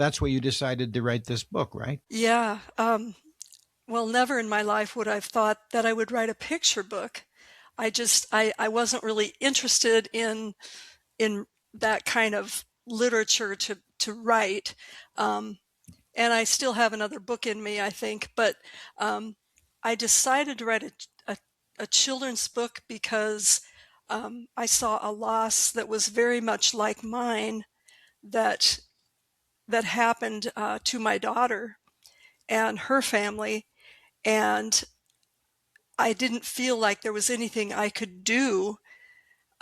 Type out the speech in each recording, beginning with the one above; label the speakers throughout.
Speaker 1: that's why you decided to write this book, right?
Speaker 2: Yeah. Well, never in my life would I've thought that I would write a picture book. I wasn't really interested in that kind of literature to write. Um, and I still have another book in me, I think. But um, I decided to write a children's book because I saw a loss that was very much like mine that that happened to my daughter and her family, and I didn't feel like there was anything I could do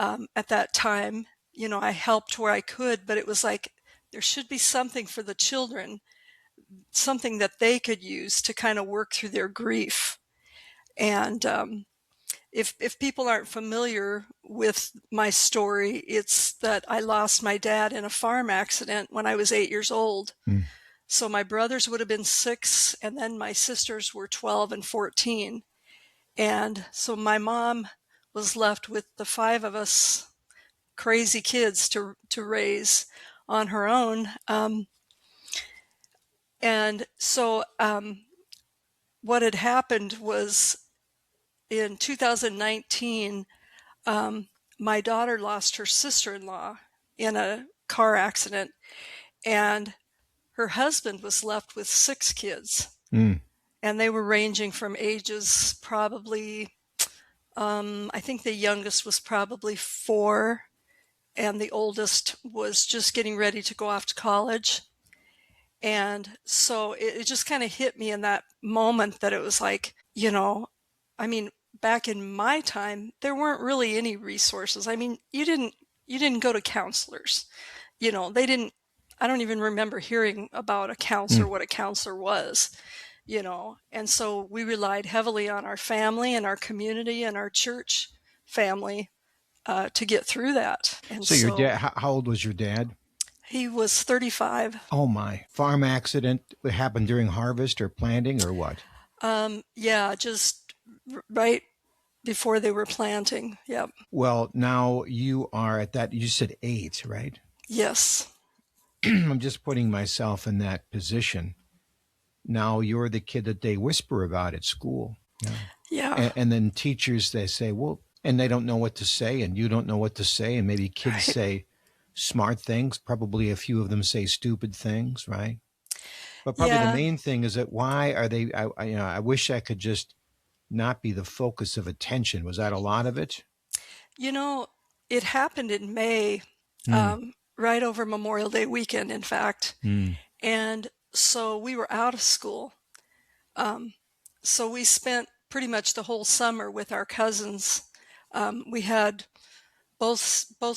Speaker 2: at that time. You know, I helped where I could, but it was like there should be something for the children, something that they could use to kind of work through their grief. And if people aren't familiar with my story, it's that I lost my dad in a farm accident when I was 8 years old.
Speaker 1: Mm.
Speaker 2: So my brothers would have been 6, and then my sisters were 12 and 14. And so my mom was left with the 5 of us crazy kids to raise on her own. And so what had happened was in 2019, my daughter lost her sister-in-law in a car accident, and her husband was left with 6 kids.
Speaker 1: Mm.
Speaker 2: And they were ranging from ages probably, I think the youngest was probably 4, and the oldest was just getting ready to go off to college. And so it just kind of hit me in that moment that it was like, I mean, back in my time, there weren't really any resources. I mean, you didn't go to counselors. They didn't, I don't even remember hearing about a counselor,
Speaker 1: Mm.
Speaker 2: what a counselor was, and so we relied heavily on our family and our community and our church family to get through that. And
Speaker 1: So your
Speaker 2: so
Speaker 1: dad, how old was your dad?
Speaker 2: he was 35.
Speaker 1: Oh my. Farm accident happened during harvest or planting or what?
Speaker 2: Yeah, just right before they were planting. Yep.
Speaker 1: Well, now you are at that, you said 8, right?
Speaker 2: Yes.
Speaker 1: I'm just putting myself in that position. Now you're the kid that they whisper about at school. Yeah.
Speaker 2: Yeah.
Speaker 1: And then teachers, they say, well, and they don't know what to say, and you don't know what to say. And maybe kids
Speaker 2: Right.
Speaker 1: say smart things. Probably a few of them say stupid things, right? But probably the
Speaker 2: Yeah.
Speaker 1: main thing is that why are they? I wish I could just not be the focus of attention. Was that a lot of it?
Speaker 2: You know, it happened in May,
Speaker 1: Hmm.
Speaker 2: right over Memorial Day weekend, in fact.
Speaker 1: Hmm.
Speaker 2: And so we were out of school. Um, so we spent pretty much the whole summer with our cousins. We had both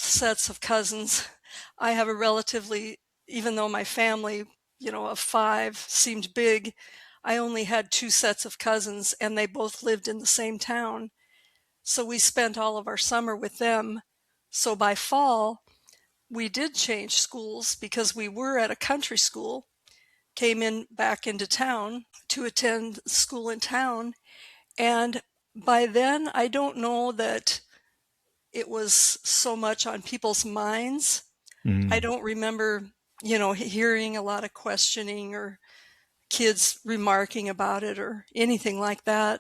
Speaker 2: sets of cousins. I have a relatively, even though my family, of 5 seemed big, I only had 2 sets of cousins, and they both lived in the same town. So we spent all of our summer with them. So by fall, we did change schools because we were at a country school, came in back into town to attend school in town. And by then, I don't know that it was so much on people's minds. I
Speaker 1: Hmm.
Speaker 2: don't remember, hearing a lot of questioning or kids remarking about it or anything like that.